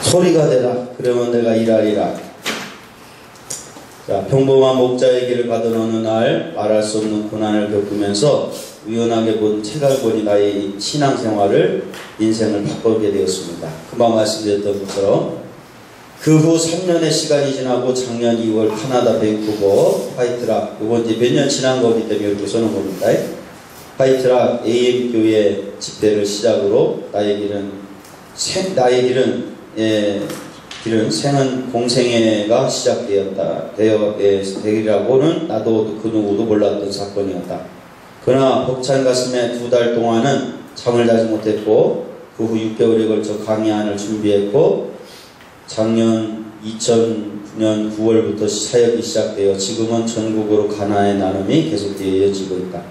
소리가 되라. 그러면 내가 일하리라. 자, 평범한 목자의 길을 가던 어느 날 말할 수 없는 고난을 겪으면서 우연하게 본 책을 보니 나의 신앙생활을 인생을 바꾸게 되었습니다. 금방 말씀드렸던 것처럼 그 후 3년의 시간이 지나고 작년 2월 카나다 밴쿠버 화이트락, 이건 이제 몇 년 지난 거기 때문에 이렇게 써놓은 겁니다. 화이트락 AM교회 집회를 시작으로 나의 길은 생은 공생애가 되리라고는 나도 그 누구도 몰랐던 사건이었다. 그러나 벅찬 가슴에 2달 동안은 잠을 자지 못했고 그 후 6개월에 걸쳐 강의안을 준비했고 작년 2009년 9월부터 사역이 시작되어 지금은 전국으로 가나의 나눔이 계속되어 이어지고 있다.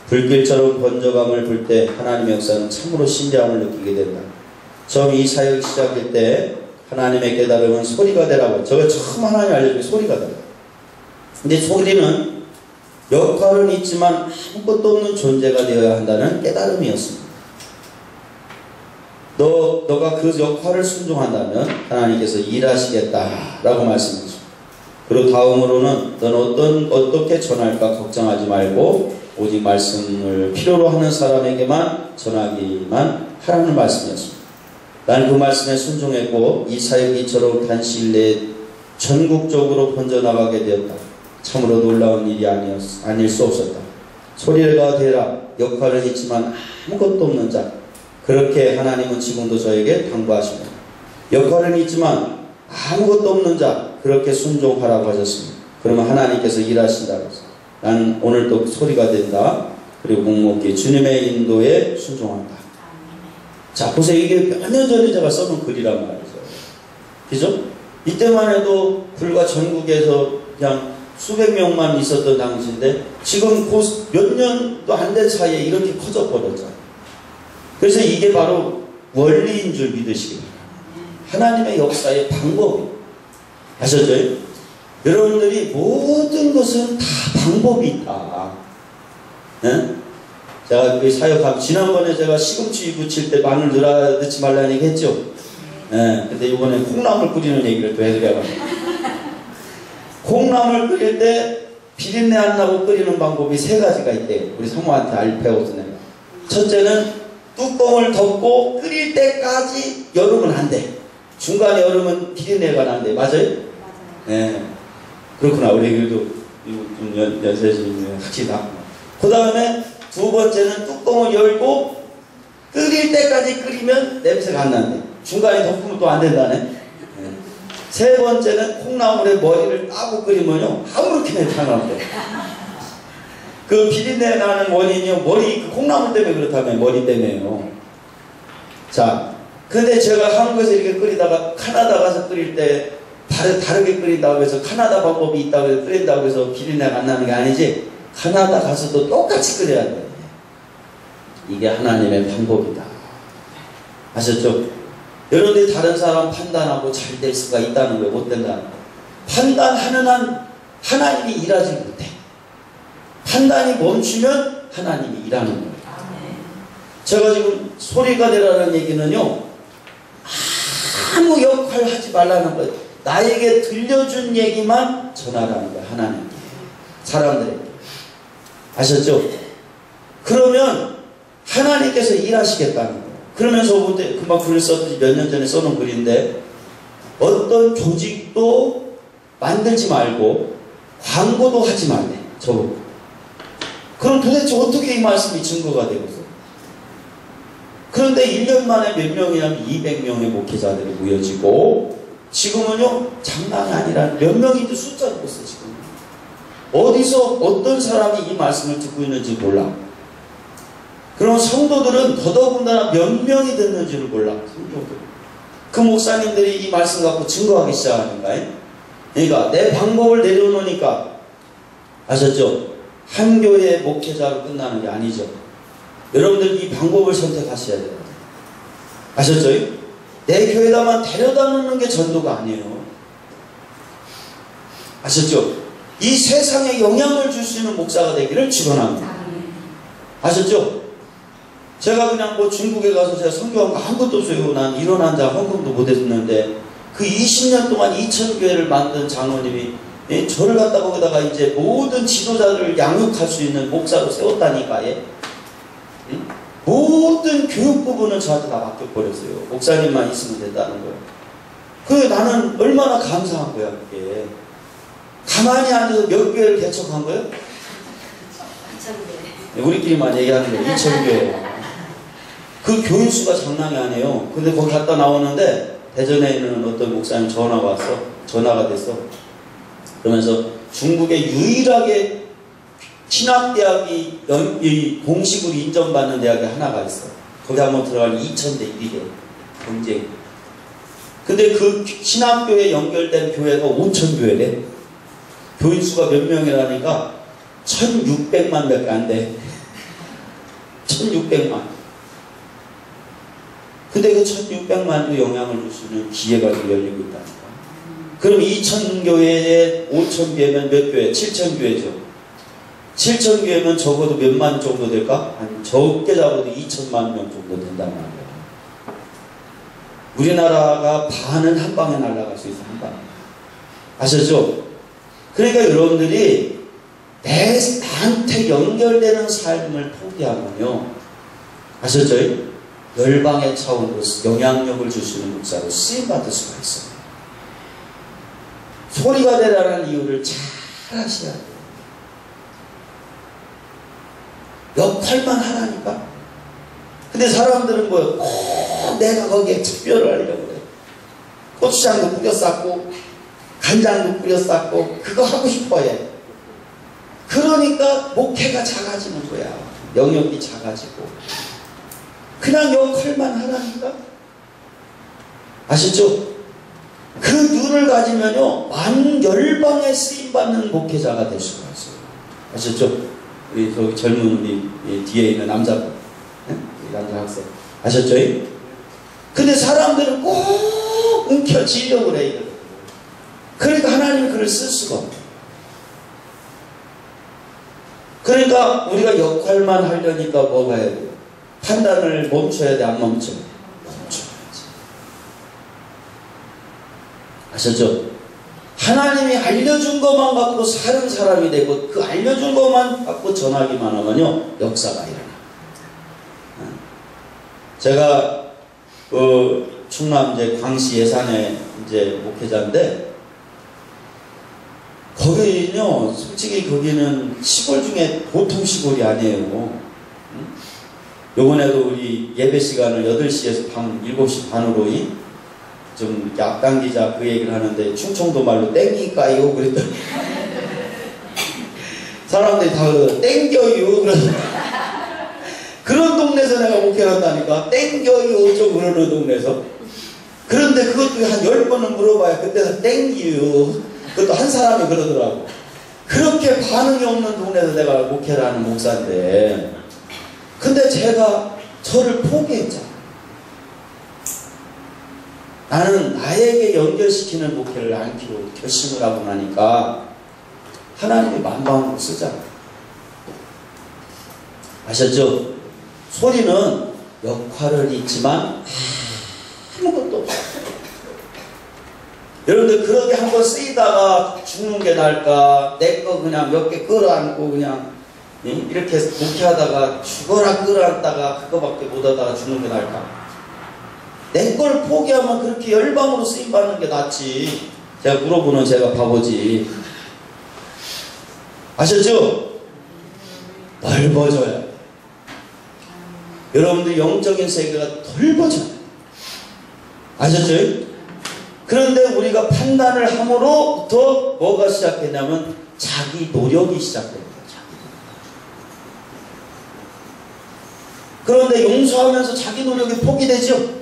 불길처럼 번져감을 불 때 하나님의 역사는 참으로 신비함을 느끼게 된다. 처음 이 사역이 시작할 때 하나님의 깨달음은 소리가 되라고, 저가 처음 하나님 알려준 게 소리가 되라. 근데 소리는 역할은 있지만 아무것도 없는 존재가 되어야 한다는 깨달음이었습니다. 너가 그 역할을 순종한다면 하나님께서 일하시겠다라고 말씀하셨습니다. 그리고 다음으로는 너는 어떻게 전할까 걱정하지 말고 오직 말씀을 필요로 하는 사람에게만 전하기만 하라는 말씀이었습니다. 나는 그 말씀에 순종했고 이 사역이 이처럼 단시일 내에 전국적으로 번져나가게 되었다. 참으로 놀라운 일이 아닐 수 없었다. 소리가 되라. 역할은 있지만 아무것도 없는 자, 그렇게 하나님은 지금도 저에게 당부하십니다. 역할은 있지만 아무것도 없는 자, 그렇게 순종하라고 하셨습니다. 그러면 하나님께서 일하신다고 해서 나는 오늘 또 소리가 된다. 그리고 묵묵히 주님의 인도에 순종한다. 자, 보세요. 이게 몇 년 전에 제가 써놓은 글이란 말이죠. 그죠? 이때만 해도 불과 전국에서 그냥 수백 명만 있었던 당시인데 지금 몇 년도 안 된 사이에 이렇게 커져 버렸잖아요. 그래서 이게 바로 원리인 줄 믿으시기 바랍니다. 하나님의 역사의 방법이. 아셨죠? 여러분들이 모든 것은 다 방법이 있다. 네? 제가 그 사역하고 지난번에 제가 시금치 부칠 때 마늘 넣지 말라는 얘기 했죠? 네. 근데 이번에 콩나물 끓이는 얘기를 또 해드려요. 콩나물 끓일 때 비린내 안 나고 끓이는 방법이 3가지가 있대요. 우리 성모한테 배웠던 애가. 첫째는 뚜껑을 덮고 끓일 때까지 열으면 안 돼. 중간에 열으면 비린내가 난대. 맞아요? 네. 그렇구나. 우리 그래도 좀 연세지면 확실히 나. 그 다음에 2번째는 뚜껑을 열고 끓일 때까지 끓이면 냄새가 안 난대. 중간에 덮으면 또 안 된다네. 네. 3번째는 콩나물에 머리를 따고 끓이면요 아무렇게 냄새가 나는데. 그 비린내 나는 원인이요 그 콩나물 때문에 그렇다며. 머리 때문에요. 자, 근데 제가 한국에서 이렇게 끓이다가 카나다 가서 끓일 때 다르게 끓인다고 해서 카나다 방법이 있다고 해서 끓인다고 해서 비린내가 안 나는 게 아니지. 카나다 가서도 똑같이 끓여야 돼. 이게 하나님의 방법이다. 아셨죠? 여러분들이 다른 사람 판단하고 잘 될 수가 있다는 거예요. 못 된다는 거예요. 판단하는 한 하나님이 일하지 못해. 판단이 멈추면 하나님이 일하는 거예요. 제가 지금 소리가 되라는 얘기는요 아무 역할 하지 말라는 거예요. 나에게 들려준 얘기만 전하라는 거예요. 하나님께, 사람들에게. 아셨죠? 그러면 하나님께서 일하시겠다는 거예요. 그러면서 금방 글을 썼듯이 몇 년 전에 써놓은 글인데 어떤 조직도 만들지 말고 광고도 하지 말래. 저보고. 그럼 도대체 어떻게 이 말씀이 증거가 되고서? 그런데 1년 만에 몇 명이냐면 200명의 목회자들이 모여지고 지금은요 장난이 아니라 몇 명인지 숫자도 없어. 지금 어디서 어떤 사람이 이 말씀을 듣고 있는지 몰라. 그럼 성도들은 더더군다나 몇 명이 듣는지를 몰라. 성도들. 그 목사님들이 이 말씀 갖고 증거하기 시작하는 거예요. 그러니까 내 방법을 내려놓으니까. 아셨죠? 한 교회의 목회자로 끝나는 게 아니죠. 여러분들 이 방법을 선택하셔야 돼요. 아셨죠? 내 교회다만 데려다 놓는 게 전도가 아니에요. 아셨죠? 이 세상에 영향을 줄 수 있는 목사가 되기를 축원합니다. 아셨죠? 제가 그냥 뭐 중국에 가서 제가 선교한 거 아무것도 없어요. 난 일어난 자 헌금도 못했는데 그 20년 동안 2,000교회를 만든 장로님이 저를 갖다 거기다가 이제 모든 지도자들을 양육할 수 있는 목사로 세웠다니까. 모든 교육 부분은 저한테 다 맡겨버렸어요. 목사님만 있으면 된다는 거예요. 그래 나는 얼마나 감사한 거야 그게. 가만히 앉아서 몇 교회를 개척한 거예요? 2,000개. 우리끼리만 얘기하는 거예요. 2,000교회. 그 교인수가 장난이 아니에요. 근데 거기 갔다 나오는데 대전에 있는 어떤 목사님 전화가 됐어. 그러면서 중국에 유일하게 신학대학이 공식으로 인정받는 대학이 하나가 있어. 거기 한번 들어가면 2,000대 1이래. 경쟁. 근데 그 신학교에 연결된 교회가 5,000교회래. 교인수가 몇 명이라니까 1,600만 몇 개 안 돼. 1,600만. 근데 그 1,600만도 영향을 줄 수 있는 기회가 좀 열리고 있다니까. 그럼 2,000교회에 5,000교회면 몇 교회? 7,000교회죠. 7,000교회면 적어도 몇만 정도 될까? 아니, 적게 잡아도 2,000만 명 정도 된단 말이에요. 우리나라가 반은 한 방에 날아갈 수 있어, 한 방에. 아셨죠? 그러니까 여러분들이 나한테 연결되는 삶을 포기하면요. 아셨죠? 열방의 차원으로 영향력을 줄 수 있는 목사로 쓰임받을 수가 있어요. 소리가 되라는 이유를 잘 하셔야 돼요. 역할만 하라니까. 근데 사람들은 뭐예요? 꼭 내가 거기에 특별을 하려고 그래. 고추장도 뿌려 쌓고 간장도 뿌려 쌓고 그거 하고 싶어 해. 그러니까 목회가 작아지는 거야. 영역이 작아지고. 그냥 역할만 하라니까. 아시죠? 그 눈을 가지면요 만 열방에 쓰임받는 목회자가 될 수가 있어요. 아셨죠? 우리 저기 젊은 우리 뒤에 있는 남자분, 남자 학생 아셨죠? 근데 사람들은 꼭 움켜쥐려고 그래 이거. 그러니까 하나님이 그를 쓸 수가 없어. 그러니까 우리가 역할만 하려니까 뭐가 해야 돼요? 판단을 멈춰야 돼, 안 멈춰? 멈춰야지. 아셨죠? 하나님이 알려준 것만 갖고 사는 사람이 되고 그 알려준 것만 갖고 전하기만 하면요 역사가 일어나. 제가 충남 이제 광시 예산에 이제 목회자인데 거기는요 솔직히 거기는 시골 중에 보통 시골이 아니에요. 요번에도 우리 예배 시간을 8시에서 밤 7시 반으로 좀 앞당기자 그 얘기를 하는데 충청도 말로 땡기까요? 그랬더니 사람들이 다 땡겨요. 그런 동네에서 내가 목회를 한다니까. 땡겨요 좀 그러는 동네에서. 그런데 그것도 한 10번은 물어봐야 그때서 땡기요. 그것도 한 사람이 그러더라고. 그렇게 반응이 없는 동네에서 내가 목회를 하는 목사인데 근데 제가 저를 포기했잖아. 나는 나에게 연결시키는 목회를 안기로 결심을 하고 나니까 하나님이 만방으로 쓰잖아. 아셨죠? 소리는 역할은 있지만 아무것도 없어. 여러분들 그렇게 한번 쓰이다가 죽는 게 나을까? 내 거 그냥 몇 개 끌어안고 그냥 이렇게 목회하다가 죽어라 끌어안다가 그거밖에 못하다가 죽는 게 나을까? 내 걸 포기하면 그렇게 열방으로 쓰임받는 게 낫지. 제가 물어보는 제가 바보지. 아셨죠? 넓어져야 돼. 여러분들 영적인 세계가 넓어져야 돼. 아셨죠? 그런데 우리가 판단을 함으로부터 뭐가 시작했냐면 자기 노력이 시작됩니다. 그런데 용서하면서 자기 노력이 포기되죠?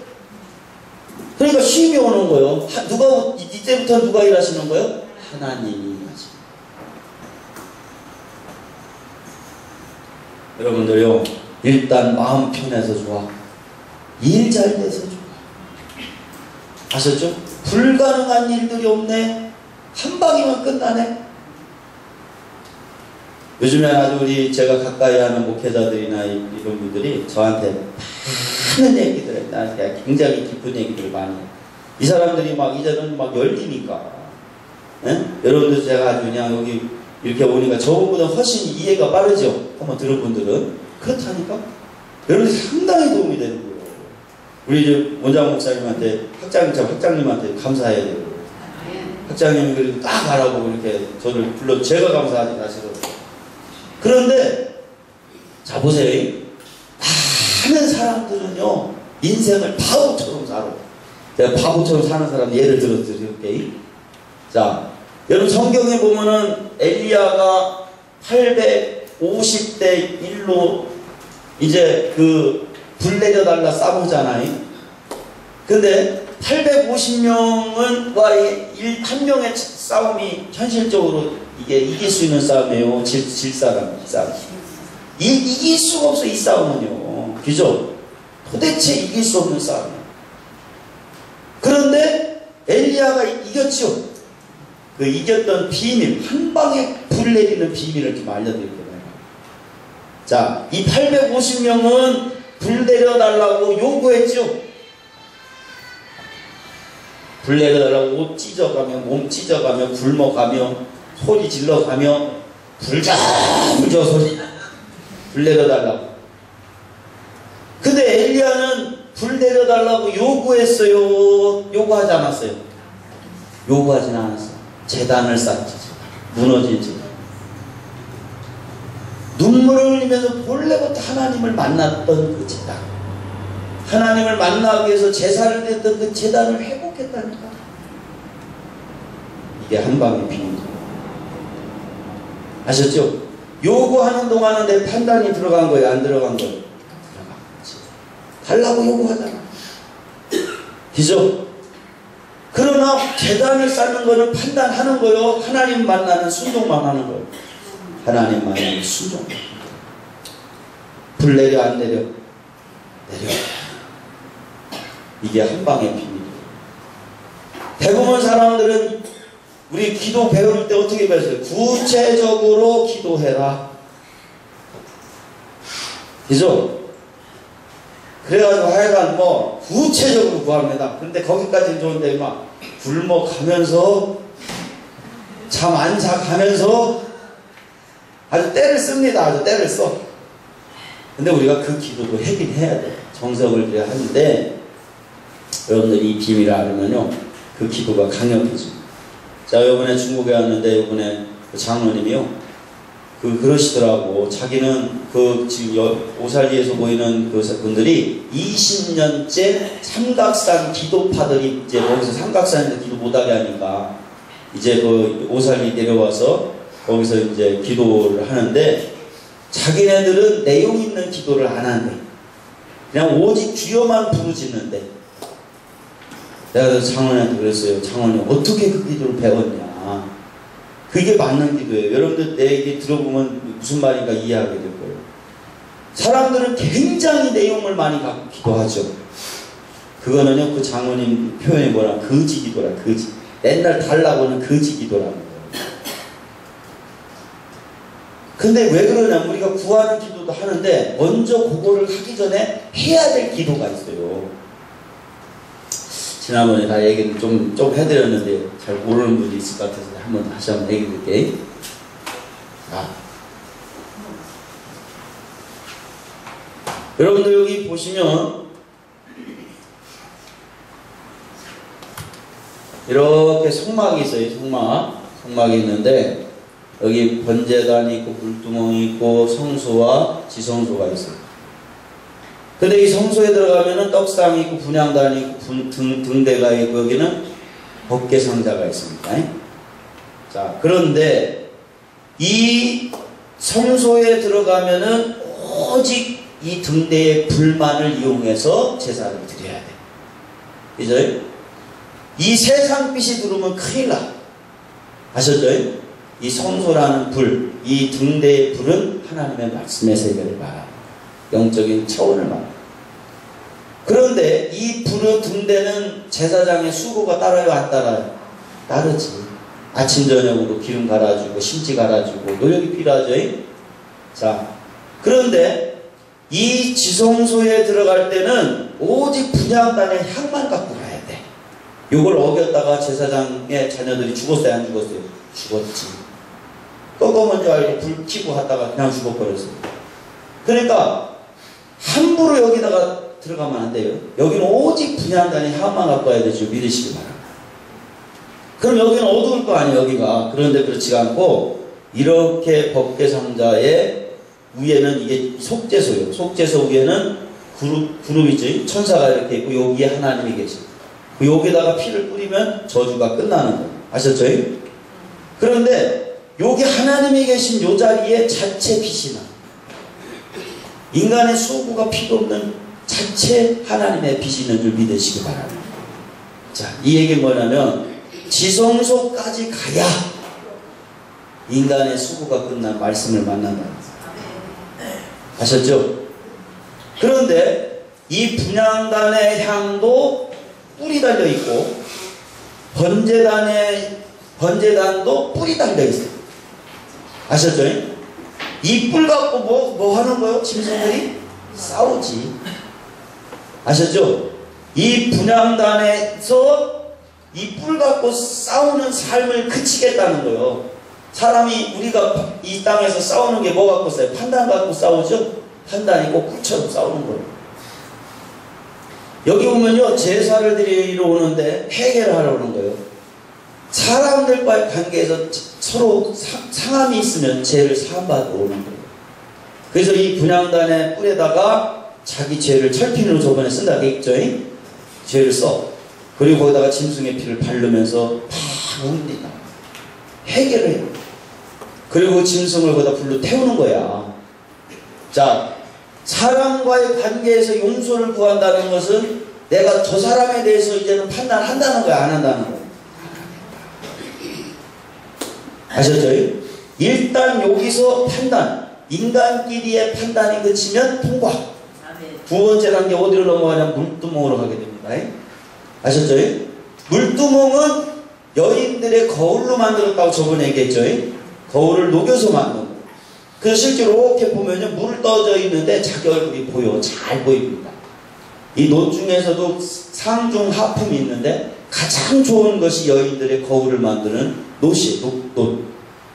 그러니까 쉼이 오는 거예요. 이때부터 누가 일하시는 거예요? 하나님이 일하시는 거예요. 여러분들요, 일단 마음 편해서 좋아. 일 잘 돼서 좋아. 아셨죠? 불가능한 일들이 없네. 한 방이면 끝나네. 요즘에 아주 제가 가까이 하는 목회자들이나 이런 분들이 저한테 많은 얘기들을, 나한테 굉장히 깊은 얘기들을 많이 해요. 이 사람들이 막 이제는 막 열리니까. 예? 여러분들 제가 아주 그냥 여기 이렇게 오니까 저보다 훨씬 이해가 빠르죠? 한번 들은 분들은. 그렇다니까? 여러분들 상당히 도움이 되는 거예요. 우리 이제 원장 목사님한테, 학장님한테 감사해야 돼요. 학장님이 그리고 딱 알아보고 이렇게 저를 불러, 제가 감사하지, 사실은. 그런데, 자, 보세요. 많은 사람들은요, 인생을 바보처럼 살아. 제가 바보처럼 사는 사람 예를 들어 드릴게요. 자, 여러분 성경에 보면은 엘리야가 850대 1로 이제 불 내려달라 싸우잖아요. 근데 850명은 한 명의 싸움이 현실적으로 이게 이길 수 있는 싸움이에요. 질 사람, 싸움. 이길 수가 없어, 이 싸움은요. 그죠? 도대체 이길 수 없는 싸움이에요. 그런데 엘리야가 이겼죠. 그 이겼던 비밀, 한 방에 불 내리는 비밀을 좀 알려드릴게요. 자, 이 850명은 불 내려달라고 요구했죠. 불 내려달라고 옷 찢어가며, 몸 찢어가며, 굶어가며, 소리 질러가며, 불자 소리, 불 내려달라고. 근데 엘리야는 불 내려달라고 요구했어요? 요구하지 않았어요? 요구하진 않았어요. 제단을 쌓지, 무너지지. 눈물을 흘리면서 본래부터 하나님을 만났던 그 제단, 하나님을 만나기 위해서 제사를 드렸던 그 제단을 회복했다니까. 이게 한방의 비밀이에요. 아셨죠? 요구하는 동안은 내 판단이 들어간 거예요? 안 들어간 거예요? 들어간 거지. 달라고 요구하잖아. 그죠? 그러나 제단을 쌓는 거는 판단하는 거요. 하나님 만나는 순종만 하는 거예요. 하나님 만나는 순종. 불 내려 안 내려? 내려. 이게 한방의 비밀이에요. 대부분 사람들은 우리 기도 배울 때 어떻게 배웠어요? 구체적으로 기도해라. 그죠? 그래가지고 하여간 구체적으로 구합니다. 근데 거기까지는 좋은데 막 굶어가면서 잠 안 자가면서 아주 때를 씁니다. 아주 때를 써. 근데 우리가 그 기도도 하긴 해야 돼. 정성을 들여야 하는데 여러분들이 이 비밀을 알으면요, 그 기도가 강력해집니다. 자, 이번에 중국에 왔는데 이번에 그 장로님이요, 그러시더라고. 자기는 지금 오살리에서 보이는 그 분들이 20년째 삼각산 기도파들이 이제 거기서 삼각산에서 기도 못하게 하니까 이제 오살리 내려와서 거기서 이제 기도를 하는데 자기네들은 내용 있는 기도를 안 한대. 그냥 오직 주여만 부르짖는데. 내가 그래서 장로님한테 그랬어요. 장로님, 어떻게 그 기도를 배웠냐. 그게 맞는 기도예요. 여러분들 내 얘기 들어보면 무슨 말인가 이해하게 될 거예요. 사람들은 굉장히 내용을 많이 갖고 기도하죠. 그거는요, 그 장로님 표현이 뭐라, 거지 기도라, 거지. 맨날 달라고는 거지 기도라는 거예요. 근데 왜 그러냐면 우리가 구하는 기도도 하는데 먼저 그거를 하기 전에 해야 될 기도가 있어요. 지난번에 다 얘기를 좀 해드렸는데 잘 모르는 분이 있을 것 같아서 다시 한번 얘기 드릴게요. 여러분들 여기 보시면 이렇게 성막이 있어요. 성막이 있는데 여기 번제단이 있고 불두멍이 있고 성소와 지성소가 있어요. 근데 이 성소에 들어가면은 떡상이 있고 분향단이 있고 등대가 있고 여기는 법궤상자가 있습니다. 자, 그런데 이 성소에 들어가면은 오직 이 등대의 불만을 이용해서 제사를 드려야 돼. 그죠? 이 세상빛이 들어오면 큰일 나. 아셨죠? 이 성소라는 불, 이 등대의 불은 하나님의 말씀의 세계를 말합니다. 영적인 차원을 말합니다. 그런데 이 불의 등대는 제사장의 수고가 따라요, 안 따라요? 따르지. 아침 저녁으로 기름 갈아주고 심지 갈아주고 노력이 필요하죠. 자, 그런데 이 지성소에 들어갈 때는 오직 분향단의 향만 갖고 가야 돼. 이걸 어겼다가 제사장의 자녀들이 죽었어요, 안 죽었어요? 죽었지. 꺼꺼먼 줄 알고 불 켜고 하다가 그냥 죽어버렸어요. 그러니까 함부로 여기다가 들어가면 안 돼요. 여기는 오직 분향단의 향만 갖고 가야 되죠. 믿으시기 바랍니다. 그럼 여기는 어두울 거 아니에요, 여기가. 그런데 그렇지 않고 이렇게 법궤상자의 위에는 이게 속죄소예요. 속죄소 위에는 그룹이죠. 천사가 이렇게 있고 여기에 하나님이 계십니다. 여기다가 피를 뿌리면 저주가 끝나는 거예요. 아셨죠? 그런데 여기 하나님이 계신 요 자리에 자체 빛이 나. 인간의 수고가 필요 없는 자체 하나님의 빛이 있는 줄 믿으시기 바랍니다. 자, 이 얘기는 뭐냐면 지성소까지 가야 인간의 수고가 끝난 말씀을 만난다는 거예요. 아셨죠? 그런데 이 분향단의 향도 뿔이 달려있고 번제단도 뿔이 달려있어요. 아셨죠? 이 뿔 갖고 뭐 하는 거예요? 짐승들이? 싸우지. 아셨죠? 이 분향단에서 이 뿔 갖고 싸우는 삶을 그치겠다는 거예요. 사람이 우리가 이 땅에서 싸우는 게 뭐 갖고 싸워요? 판단 갖고 싸우죠? 판단이 꼭 뿔처럼 싸우는 거예요. 여기 보면요, 제사를 드리러 오는데 회개를 하러 오는 거예요. 사람들과의 관계에서 서로 상함이 있으면 죄를 사함받으러 오는 거예요. 그래서 이 분향단의 뿔에다가 자기 죄를 철핀으로 저번에 쓴다 했죠? 죄를 써. 그리고 거기다가 짐승의 피를 바르면서 막 웁니다. 회개를 해요. 그리고 짐승을 거기다 불로 태우는 거야. 자, 사람과의 관계에서 용서를 구한다는 것은 내가 저 사람에 대해서 이제는 판단한다는 거야, 안 한다는 거야? 아셨죠? 일단 여기서 판단, 인간끼리의 판단이 그치면 통과. 두 번째 단계 어디로 넘어가냐면 물두멍으로 가게 됩니다. 아셨죠? 물두멍은 여인들의 거울로 만들었다고 저번에 얘기했죠? 거울을 녹여서 만든 거. 그래서 실제로 이렇게 보면요, 물을 떠져 있는데 자기 얼굴이 보여. 잘 보입니다. 이 노 중에서도 상중 하품이 있는데 가장 좋은 것이 여인들의 거울을 만드는 노시에요. 노.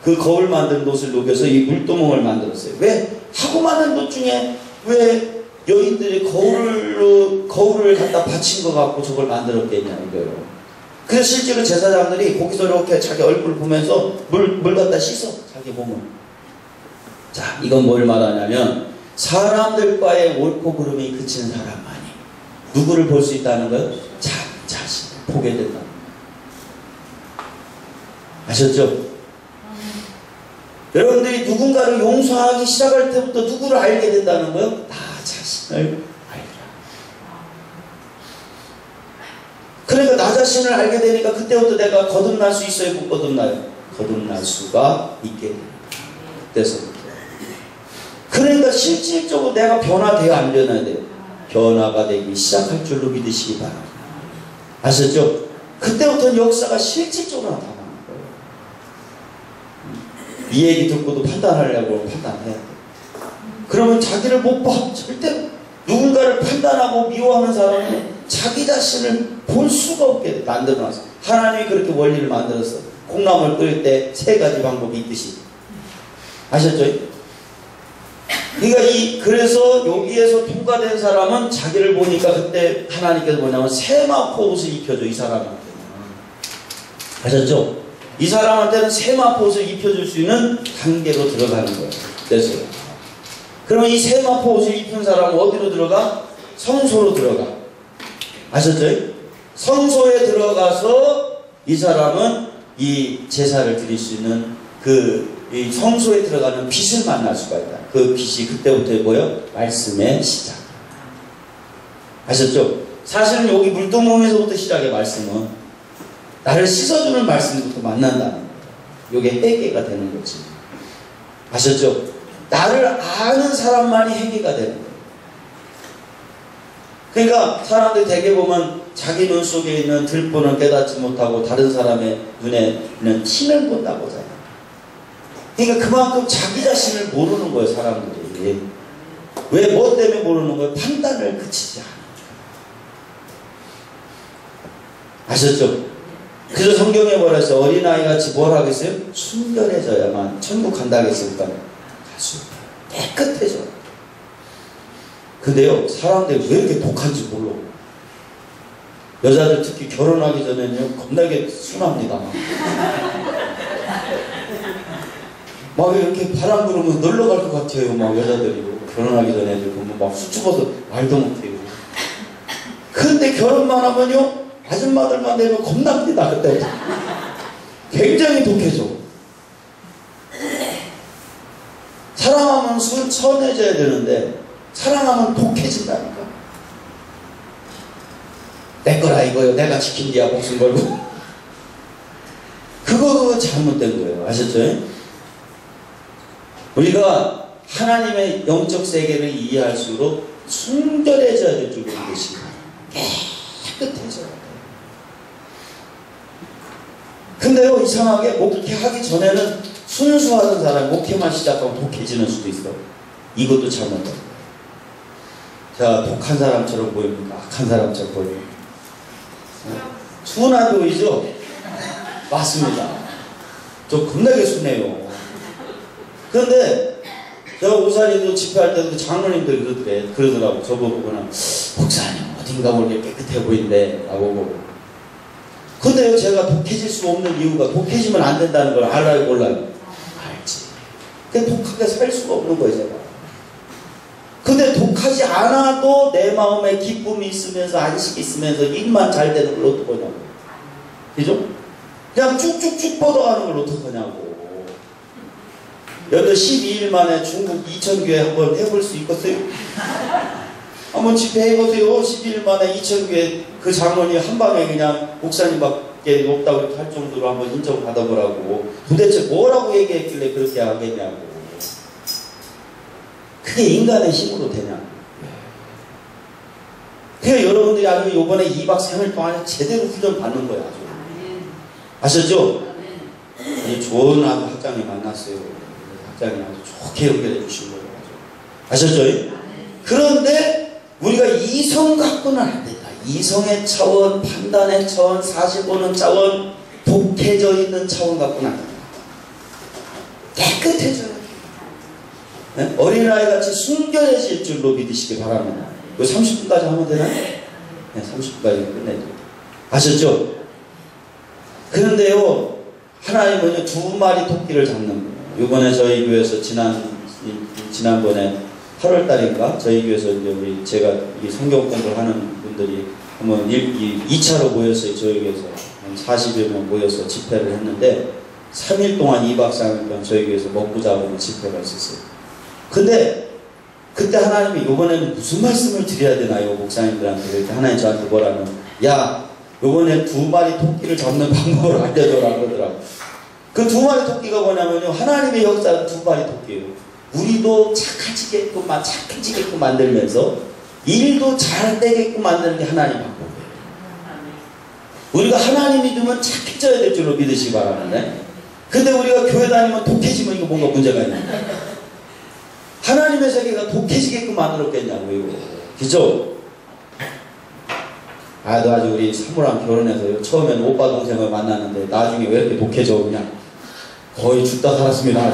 그 거울 만든 노를 녹여서 이 물두멍을 만들었어요. 왜? 하고 많은 노 중에 왜 여인들이 거울을 갖다 받친 것 같고 저걸 만들었겠냐는 거예요. 그래서 실제로 제사장들이 거기서 이렇게 자기 얼굴을 보면서 물 갖다 씻어. 자기 몸을. 자, 이건 뭘 말하냐면 사람들과의 옳고 그름이 그치는 사람만이 누구를 볼 수 있다는 거예요? 자신을 보게 된다. 아셨죠? 여러분들이 누군가를 용서하기 시작할 때부터 누구를 알게 된다는 거예요? 나 자신을 알리라. 그러니까 나 자신을 알게 되니까 그때부터 내가 거듭날 수 있어요? 못 거듭나요? 거듭날 수가 있게 됩니다. 그때서부터. 그러니까 실질적으로 내가 변화돼야 안 변화야 돼요? 변화가 되기 시작할 줄로 믿으시기 바랍니다. 아셨죠? 그때부터 역사가 실질적으로 나타나는 거예요. 이 얘기 듣고도 판단하려고 판단해야 돼요. 그러면 자기를 못 봐. 절대 누군가를 판단하고 미워하는 사람은 자기 자신을 볼 수가 없게 만들어놨어요. 하나님이 그렇게 원리를 만들었어요. 콩나물 끓일 때 3가지 방법이 있듯이. 아셨죠? 그러니까 그래서 여기에서 통과된 사람은 자기를 보니까 그때 하나님께서 뭐냐면 세마포 옷을 입혀줘, 이 사람한테는. 아셨죠? 이 사람한테는 세마포 옷을 입혀줄 수 있는 단계로 들어가는 거예요. 그래서 그러면 이 세마포 옷을 입힌 사람은 어디로 들어가? 성소로 들어가. 아셨죠? 성소에 들어가서 이 사람은 이 제사를 드릴 수 있는 이 성소에 들어가는 빛을 만날 수가 있다. 그 빛이 그때부터 뭐예요? 말씀의 시작. 아셨죠? 사실은 여기 물두멍에서부터 시작의 말씀은 나를 씻어주는 말씀부터 만난다는 거예요. 이게 회개가 되는 거지. 아셨죠? 나를 아는 사람만이 회개가 되는 거예요. 그러니까 사람들이 대개 보면 자기 눈 속에 있는 들보는 깨닫지 못하고 다른 사람의 눈에는 티는 본다고 하잖아요. 그러니까 그만큼 자기 자신을 모르는 거예요, 사람들이. 왜, 뭐 때문에 모르는 거예요? 판단을 그치지 않아요. 아셨죠? 그래서 성경에 뭐라 했어요? 어린아이같이 뭘 하겠어요? 순결해져야만 천국 간다 하겠습니까? 갈수 있다. 깨끗해져. 근데요, 사람들이 왜 이렇게 독한지 몰라. 여자들 특히 결혼하기 전에는 겁나게 순합니다. 막 이렇게 바람 불으면 놀러 갈 것 같아요. 막 여자들이 결혼하기 전에 애들 보면 막 수줍어서 말도 못해요. 근데 결혼만 하면요, 아줌마들만 되면 겁납니다. 그때부터 굉장히 독해져. 사랑하면 선해져야 되는데 사랑하면 독해진다니까. 내 거라 이거요. 내가 지킨 뒤야 목숨 걸고. 그거 잘못된 거예요. 아셨죠? 우리가 하나님의 영적 세계를 이해할수록 순결해져야 될 줄 믿으시고 깨끗해져야 돼요. 근데요, 이상하게 목회하기 전에는 순수하던 사람이 목회만 시작하면 독해지는 수도 있어요. 이것도 잘못된 거예요. 자, 독한 사람처럼 보입니까? 악한 사람처럼 보입니까? 순하 보이죠? 맞습니다. 저 겁나게 순해요. 그런데 제가 우산이도 집회할 때도 장로님들 그러더라고. 저보고는 목사님 어딘가 모르게 깨끗해 보인대 라고 보고. 근데요, 제가 독해질 수 없는 이유가 독해지면 안 된다는 걸 알아요, 몰라요? 알지. 근데 독하게 살 수가 없는 거예요, 제가. 근데 독하지 않아도 내 마음에 기쁨이 있으면서 안식이 있으면서 일만 잘 되는 걸 어떡하냐고. 그죠? 그냥 쭉쭉쭉 뻗어가는 걸 어떡하냐고. 여기 12일 만에 중국 2000교회 한번 해볼 수 있겠어요? 한번 집회해보세요. 12일 만에 2000교회 그 장로님 한 방에 그냥 목사님밖에 없다고 이렇게 할 정도로 한번 인정받아보라고. 도대체 뭐라고 얘기했길래 그렇게 하겠냐고. 그게 인간의 힘으로 되냐. 그러니까 여러분들이 아주 요번에 2박 3일 동안 제대로 훈련 받는 거야. 아주. 아셨죠? 좋은 학장님 만났어요. 학장님 아주 좋게 연결해 주신 거예요. 아셨죠? 그런데 우리가 이성 갖고는 안 된다. 이성의 차원, 판단의 차원, 사실 보는 차원, 독해져 있는 차원 갖고는 안 된다. 깨끗해져야 돼. 네? 어린아이같이 순결해질 줄로 믿으시기 바랍니다. 이거 30분까지 하면 되나요? 네, 30분까지 끝내죠. 아셨죠? 그런데요, 하나님은요, 2마리 토끼를 잡는 거예요. 이번에 저희 교회에서 지난번에 8월달인가 저희 교회에서 이제 제가 이 성경 공부를 하는 분들이 한번 2차로 모였어요. 저희 교회에서 한 40여 명 모여서 집회를 했는데 3일 동안 2박 3일 동안 저희 교회에서 먹고 자고 집회가 있었어요. 근데 그때 하나님이 이번에는 무슨 말씀을 드려야 되나요? 목사님들한테 이렇게 하나님 저한테 뭐라면, 야, 이번에 2마리 토끼를 잡는 방법을 알려줘라 그러더라고요. 그 2마리 토끼가 뭐냐면요, 하나님의 역사는 2마리 토끼예요. 우리도 착해지게끔 만들면서 일도 잘 되게끔 만드는 게 하나님 방법이에요. 우리가 하나님 믿으면 착해져야 될 줄로 믿으시기 바랍니다. 근데 우리가 교회 다니면 독해지면 이거 뭔가 문제가 있는 거예요. 하나님의 세계가 독해지게끔 만들었겠냐고, 이거. 그죠? 아주 우리 사모랑 결혼해서요, 처음에는 오빠 동생을 만났는데 나중에 왜 이렇게 독해져 그냥 거의 죽다 살았습니다.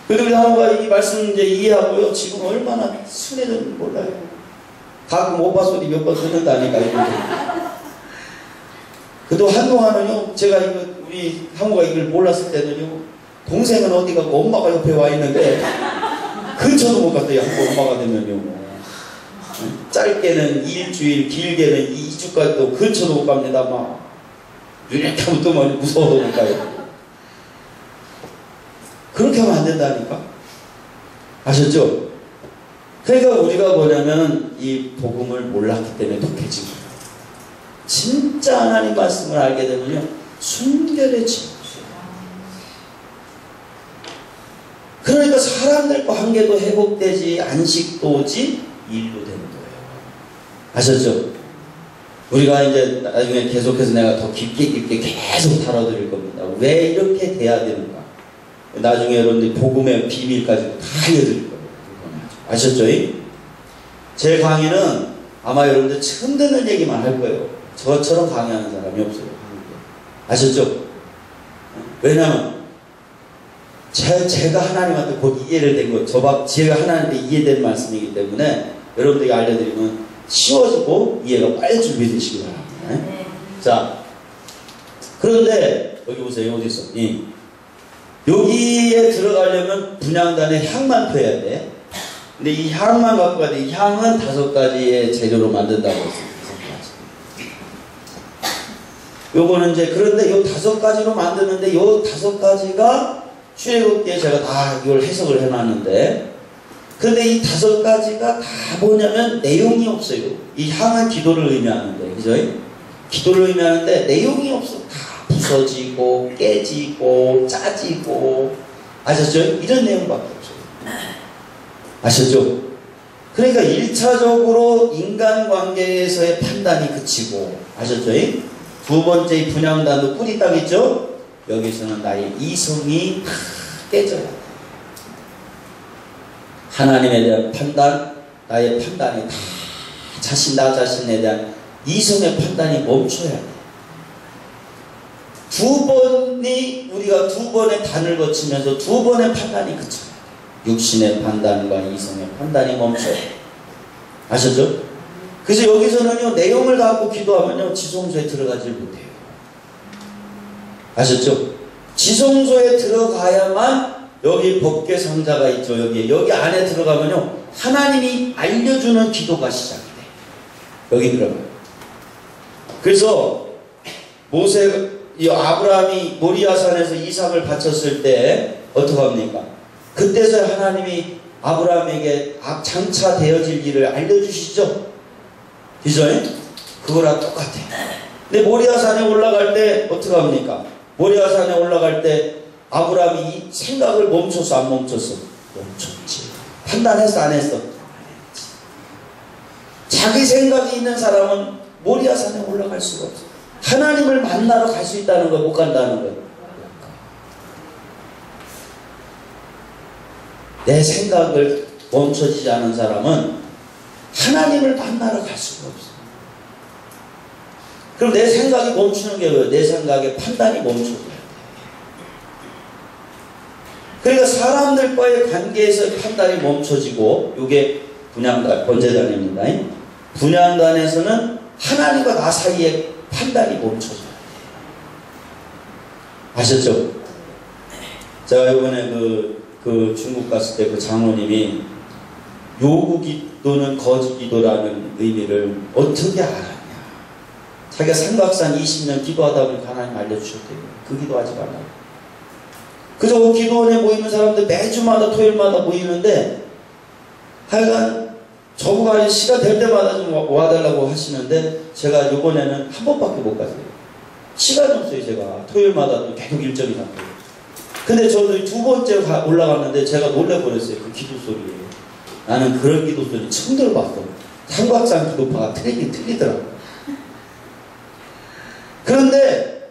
그래도 우리 사모가 이 말씀 이제 이해하고요, 지금 얼마나 순해졌는지 몰라요. 가끔 오빠 소리 몇 번 듣는다니까, 이거. 그래도 한동안은요, 제가 우리 사모가 이걸 몰랐을 때는요, 동생은 어디 가고 엄마가 옆에 와 있는데 근처도 못 갔어요. 한번 엄마가 되면요. 짧게는 일주일, 길게는 2주까지도 근처도 못 갑니다. 막 이렇게 하면 또 무서워도 못 가요. 그렇게 하면 안 된다니까. 아셨죠? 그러니까 우리가 뭐냐면 이 복음을 몰랐기 때문에 독해진 거예요. 진짜 하나님 말씀을 알게 되면요, 순결해지고. 그러니까 사람들과 관계도 회복되지, 안식도 오지, 일도 되는 거예요. 아셨죠? 우리가 이제 나중에 계속해서 내가 더 깊게 계속 다뤄드릴 겁니다. 왜 이렇게 돼야 되는가? 나중에 여러분들이 복음의 비밀까지 다 알려드릴 거예요. 아셨죠? 제 강의는 아마 여러분들 처음 듣는 얘기만 할 거예요. 저처럼 강의하는 사람이 없어요. 아셨죠? 왜냐하면 제가 하나님한테 곧 이해를 된 거, 제가 하나님한테 이해된 말씀이기 때문에 여러분들에게 알려드리면 쉬워지고 이해가 빨리 준비되시기 바랍니다. 자, 그런데 여기 보세요. 어디 있어? 여기에 들어가려면 분향단에 향만 펴야 돼. 근데 이 향만 갖고 가야 돼. 이 향은 5가지의 재료로 만든다고 했습니다. 요거는 이제, 그런데 요 5가지로 만드는데 요 5가지가 출애굽기에 제가 다 이걸 해석을 해놨는데, 근데 이 5가지가 다 뭐냐면 내용이 없어요. 이 향은 기도를 의미하는데, 그죠? 기도를 의미하는데 내용이 없어. 다 부서지고 깨지고 짜지고, 아셨죠? 이런 내용밖에 없어요. 아셨죠? 그러니까 1차적으로 인간관계에서의 판단이 그치고, 아셨죠? 두 번째 분향단도 뿔이 딱 있죠? 여기서는 나의 이성이 다 깨져야 돼. 하나님에 대한 판단, 나의 판단이 다 나 자신에 대한 이성의 판단이 멈춰야 돼. 우리가 2번의 단을 거치면서 2번의 판단이 그쳐요. 육신의 판단과 이성의 판단이 멈춰요. 아셨죠? 그래서 여기서는요, 내용을 갖고 기도하면요, 지성소에 들어가질 못해요. 아셨죠? 지성소에 들어가야만, 여기 법궤 상자가 있죠. 여기 안에 들어가면요, 하나님이 알려주는 기도가 시작이 돼요. 여기 들어가요. 그래서 아브라함이 모리아산에서 이삭을 바쳤을 때 어떻게 합니까? 그때서 하나님이 아브라함에게 장차 되어질 일을 알려주시죠. 그죠? 그거랑 똑같아요. 근데 모리아산에 올라갈 때 어떻게 합니까? 모리아산에 올라갈 때 아브라함이 이 생각을 멈췄어, 안 멈췄어? 멈췄지. 판단했어, 안 했어? 안 했지. 자기 생각이 있는 사람은 모리아산에 올라갈 수가 없어. 하나님을 만나러 갈 수 있다는 거, 못 간다는 거. 내 생각을 멈춰지지 않은 사람은 하나님을 만나러 갈 수가 없어. 그럼 내 생각이 멈추는 게 뭐예요? 내 생각의 판단이 멈춰져야 돼. 그러니까 사람들과의 관계에서 판단이 멈춰지고, 이게 분향단, 번제단입니다. 분향단에서는 하나님과 나 사이에 판단이 멈춰져야 돼요. 아셨죠? 제가 이번에 그 중국 갔을 때 그 장로님이 요구 기도는 거짓 기도라는 의미를 어떻게 알았냐. 자기가 삼각산 20년 기도하다 보니까 하나님 알려주셨대요. 그 기도하지 말라고. 그래서 그 기도원에 모이는 사람들 매주마다 토요일마다 모이는데, 하여간 저보고 시간 될 때마다 좀 와달라고 하시는데, 제가 요번에는 한 번밖에 못 갔어요. 시간이 없어요. 제가 토요일마다 또 계속 일정이 잡혀요. 근데 저도 2번째 올라갔는데 제가 놀래버렸어요. 그 기도 소리에. 나는 그런 기도 소리 처음 들어봤어. 삼각산 기도파가 틀리더라고. 그런데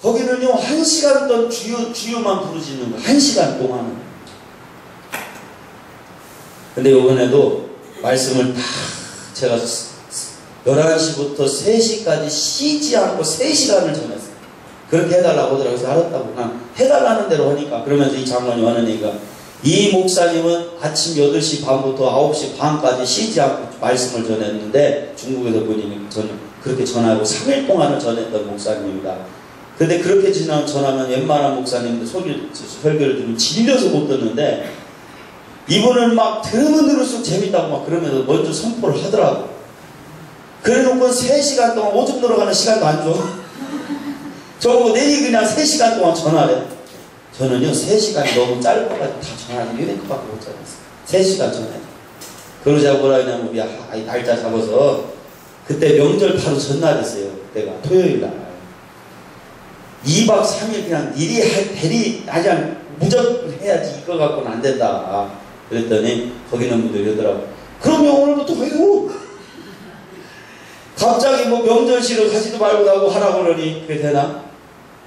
거기는요, 1시간 동안 주요만 부르짖는 거예요. 1시간 동안은. 근데 이번에도 말씀을 다 제가 11시부터 3시까지 쉬지 않고 3시간을 전했어요. 그렇게 해달라고 하더라고요. 그래서 알았다고. 난 해달라는 대로 하니까. 그러면서 이 장관이 하는 얘기가, 이 목사님은 아침 8시 반부터 9시 반까지 쉬지 않고 말씀을 전했는데, 중국에서 보니 저는 그렇게 전하고 3일 동안을 전했던 목사님입니다. 근데 그렇게 전하면 웬만한 목사님들 설교를 들으면 질려서 못 듣는데, 이분은 막 들으면 들을수록 재밌다고 막 그러면서 먼저 선포를 하더라고. 그래 놓고 3시간 동안 오줌 들어가는 시간도 안 줘. 저보고 내일 그냥 3시간 동안 전화래. 저는요, 3시간이 너무 짧아가지고 다 전화하는 유네크밖에 못 전했어요. 3시간 전에. 그러고 제가 뭐라 하냐면, 우리 날짜 잡아서, 그때 명절 바로 전날이었어요. 그때가 토요일날. 2박 3일 그냥 대리 그냥 무조건 해야지, 이거 갖고는 안 된다. 그랬더니 거기는 분들이 이러더라고. 그러면 오늘부터 해요. 갑자기 뭐 명절식을 하지도 말고 나고 하라고 그러니 그게 되나?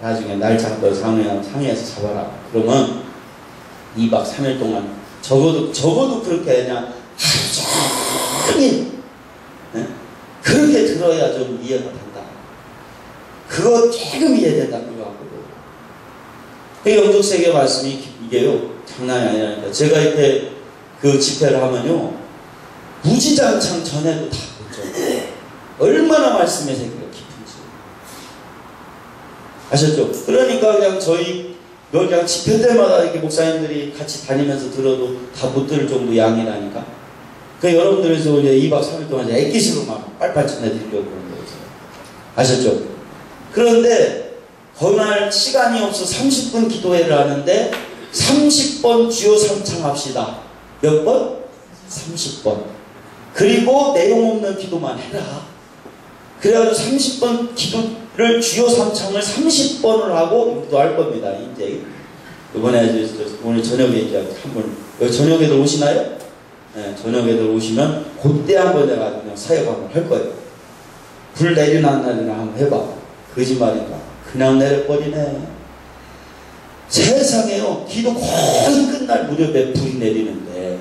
나중에 날 잡고 상의해서 잡아라. 그러면 2박 3일 동안 적어도 그렇게 그냥 하루 종일 그렇게 들어야 좀 이해가 된다. 그거 조금 이해된다 그거 하거든. 그 영적세계 말씀이 이게요 장난이 아니라니까. 제가 이렇게 그 집회를 하면요 무지장창 전에도 다 보죠. 얼마나 말씀의 세계가 깊은지 아셨죠? 그러니까 그냥 저희 그냥 집회 때마다 이렇게 목사님들이 같이 다니면서 들어도 다 못 들을 정도 양이라니까. 그 여러분들에서 이제 2박 3일 동안 이제 액기스로 막 빨빨 전해드리려고 그러는 거죠. 아셨죠? 그런데 그날 시간이 없어 30분 기도회를 하는데 30번 주요 3창 합시다. 몇 번? 30번. 그리고 내용 없는 기도만 해라. 그래가지고 30번 기도를 주요 3창을 30번을 하고 기도할 겁니다. 이제 이번에 오늘 저녁에 이제 한번 여기 저녁에들 오시나요? 네, 저녁에들 오시면 그때 한번 내가 그냥 사역 한번 할 거예요. 불 내리는 날이나 한번 해봐. 거짓말인가? 그냥 내려버리네. 세상에요 기도 거의 끝날 무렵에 불이 내리는데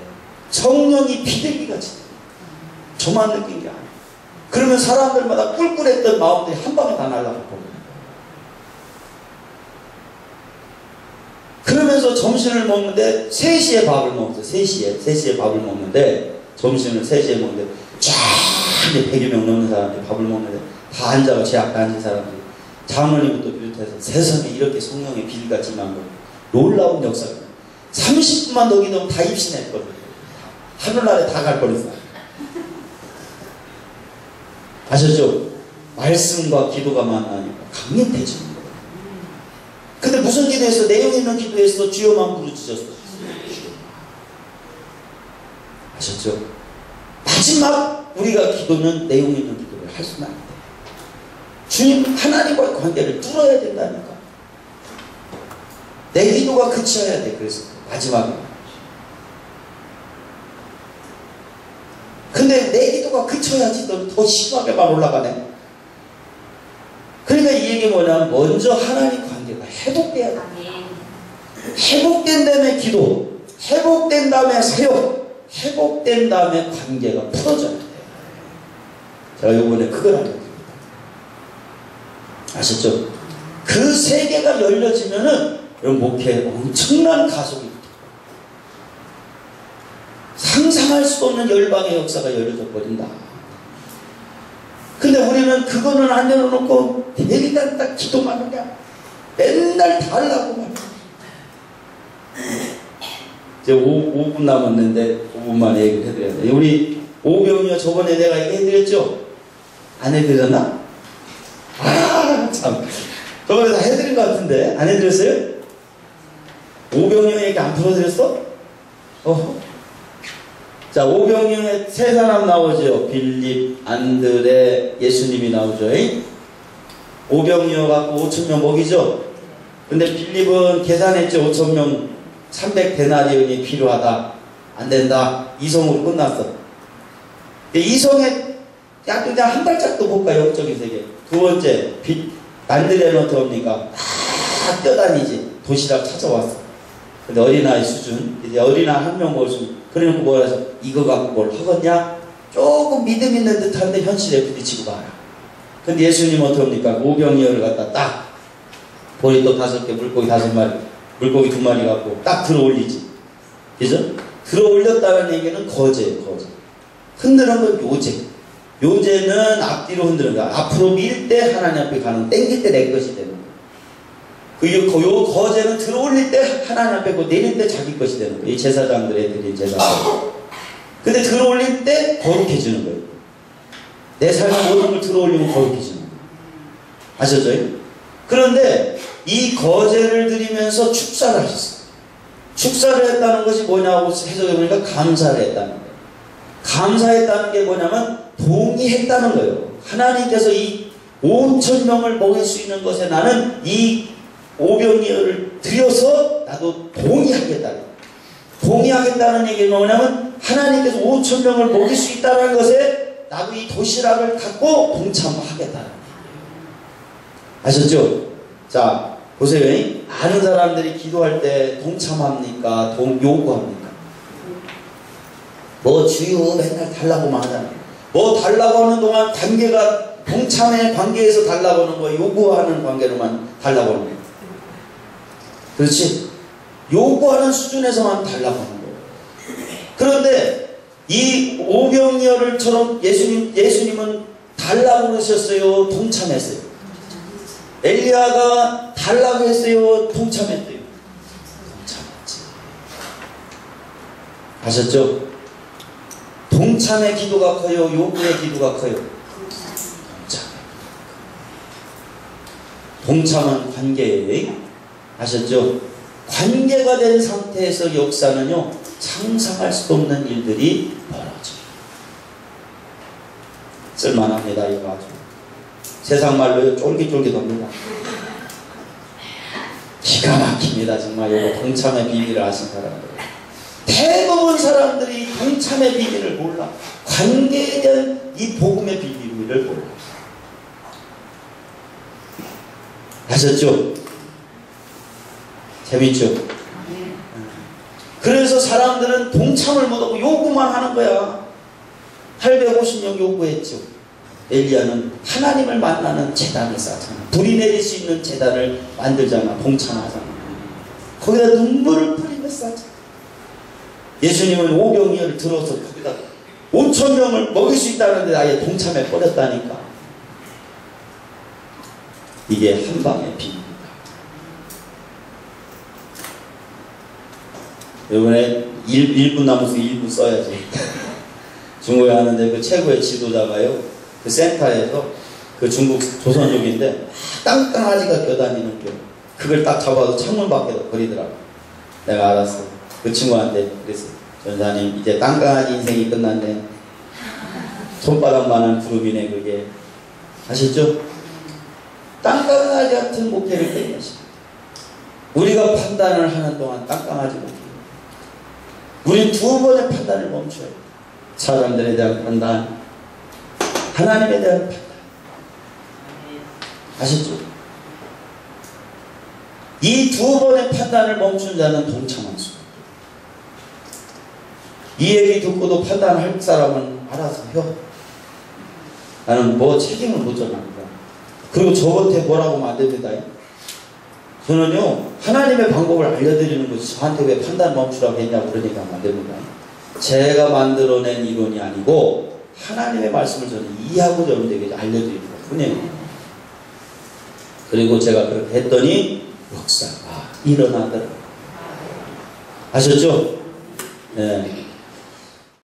성령이 비둘기같이 저만 느낀 게 아니에요. 그러면 사람들마다 꿀꿀했던 마음들이 한 방에 다 날아갈 겁니다. 그러면서 점심을 먹는데 3시에 밥을 먹었어요. 3시에 밥을 먹는데 점심을 3시에 먹는데 쫙 이제 100여 명 넘는 사람들이 밥을 먹는데 다 앉아가 제 앞에 앉은 사람들이 장로님부터 비롯해서 세상에 이렇게 성령의 비둘기같이 난 거 놀라운 역사가 30분만 더 기도하면 다 입신했거든요. 하늘나라에 다 갈 뻔했어요. 아셨죠? 말씀과 기도가 만나니까 강력해지는 거예요. 근데 무슨 기도에서 내용 있는 기도에서 주여만 부르짖었어요. 아셨죠? 마지막 우리가 기도는 내용 있는 기도를 할 수는 안 돼요. 주님 하나님과의 관계를 뚫어야 된다니까. 내 기도가 그쳐야 돼. 그래서 마지막에. 근데 내 기도가 그쳐야지 더 심하게만 올라가네. 그러니까 이 얘기 뭐냐면 먼저 하나님 관계가 회복돼야 돼. 회복된 다음에 기도, 회복된 다음에 사역, 회복된 다음에 관계가 풀어져야 돼. 제가 이번에 그걸 알려드립니다. 아셨죠? 그 세계가 열려지면은 여러분 목회에 엄청난 가속이 있다. 상상할 수 없는 열방의 역사가 열려져 버린다. 근데 우리는 그거는 안 열어놓고 매일날 딱 기도만 하냐. 맨날 다 하려고 말이야. 이제 5분 남았는데 5분만 얘기를 해드려야 돼. 우리 오병이어 저번에 내가 얘기해드렸죠? 안 해드렸나? 아, 참. 저번에 다 해드린 것 같은데 안 해드렸어요? 오병이어 얘기 안 풀어드렸어? 자, 오병이어에 3사람 나오죠. 빌립, 안드레, 예수님이 나오죠. 오병이어 갖고 5,000명 먹이죠. 근데 빌립은 계산했죠. 5,000명 300데나리온이 필요하다. 안 된다. 이성으로 끝났어. 이성에 그냥 한 발짝도 못 가. 영적인 세계. 두 번째, 안드레는 어떻게 합니까? 다 뛰어다니지. 도시락 찾아왔어. 근데 어린아이 수준. 이제 어린아이 한 명 먹을 수. 그러니까 뭐라 해서 이거 갖고 뭘 하겠냐? 조금 믿음 있는 듯한데 현실에 부딪히고 말아. 근데 예수님 어떻게 합니까? 오병이어를 갖다 딱 보리떡 5개, 물고기 5마리, 물고기 2마리 갖고 딱 들어 올리지. 그죠? 들어 올렸다는 얘기는 거제예요, 거제. 흔드는 건 요제. 요제는 앞뒤로 흔드는 거야. 앞으로 밀 때 하나님 앞에 가는, 땡길 때 내 것이 되는 거야. 요 거제는 들어 올릴 때 하나님 앞에 고 내릴 때 자기 것이 되는 거야. 이 제사장들의 드린 제사장. 근데 들어 올릴 때 거룩해지는 거예요. 내 삶의 모든 걸 들어 올리면 거룩해지는 거예요. 아셨죠? 그런데 이 거제를 드리면서 축사를 하셨어요. 축사를 했다는 것이 뭐냐고 해석해보니까 감사를 했다는 거예요. 감사했다는 게 뭐냐면 동의했다는 거예요. 하나님께서 이 5,000명을 먹일 수 있는 것에 나는 이 오병이어를 드려서 나도 동의하겠다는, 동의하겠다는 얘기는 뭐냐면 하나님께서 5,000명을 먹일 수 있다는 것에 나도 이 도시락을 갖고 동참하겠다는 거예요. 아셨죠? 자, 보세요. 아는 사람들이 기도할 때 동참합니까? 요구합니까? 뭐 주요 맨날 달라고만 하잖아요. 뭐 달라고 하는 동안 관계가 동참의 관계에서 달라고 하는 거, 요구하는 관계로만 달라고 하는 거예요. 그렇지? 요구하는 수준에서만 달라고 하는 거예요. 그런데 이 오병이어를처럼 예수님은 달라고 하셨어요? 동참했어요? 엘리야가 달라고 했어요? 동참했어요? 동참했지. 아셨죠? 동참의 기도가 커요? 요구의 기도가 커요? 동참은 관계예요. 아셨죠? 관계가 된 상태에서 역사는요, 상상할 수 없는 일들이 벌어져요. 쓸만합니다, 이거 아주. 세상 말로 쫄깃쫄깃합니다. 기가 막힙니다, 정말. 이거 동참의 비밀을 아신 사람들. 대부분 사람들이 동참의 비밀을 몰라. 관계에 대한 이 복음의 비밀을 몰라. 아셨죠? 재밌죠? 그래서 사람들은 동참을 못하고 요구만 하는 거야. 850년 요구했죠. 엘리야는 하나님을 만나는 제단을 쌓잖아. 불이 내릴 수 있는 제단을 만들잖아. 동참하잖아. 거기다 눈물을 뿌리며 쌓잖아. 예수님은 오병이어를 들어서 거기다 5,000명을 먹일 수 있다는데 아예 동참해 버렸다니까. 이게 한방의 비밀입니다. 이번에 1분 남아서 1분 써야지. 중국에 하는데 그 최고의 지도자가요, 그 센터에서 그 중국 조선족인데 땅강아지가 겨다니는 게 그걸 딱 잡아서 창문 밖에다 버리더라고. 내가 알았어. 그 친구한테 그랬어. 전사님, 이제 땅강아지 인생이 끝났네. 손바닥만한 그룹이네 그게. 아셨죠? 땅강아지 같은 목회를 때리시고 우리가 판단을 하는 동안 땅강아지 목회. 우린 두 번의 판단을 멈춰야 돼. 사람들에 대한 판단, 하나님에 대한 판단. 아셨죠? 이 두 번의 판단을 멈춘 자는 동참할 수 없다. 이 얘기 듣고도 판단할 사람은 알아서 해. 나는 뭐 책임을 못 져나간다. 그리고 저한테 뭐라고 하면 안 됩니다. 저는요, 하나님의 방법을 알려드리는 것이 저한테 왜 판단 멈추라고 했냐고 그러니까 하면 안 됩니다. 제가 만들어낸 이론이 아니고 하나님의 말씀을 저는 이해하고 여러분들에게 알려드리는 것 뿐이에요. 그리고 제가 그렇게 했더니 역사가 일어나더라고요. 아셨죠? 네.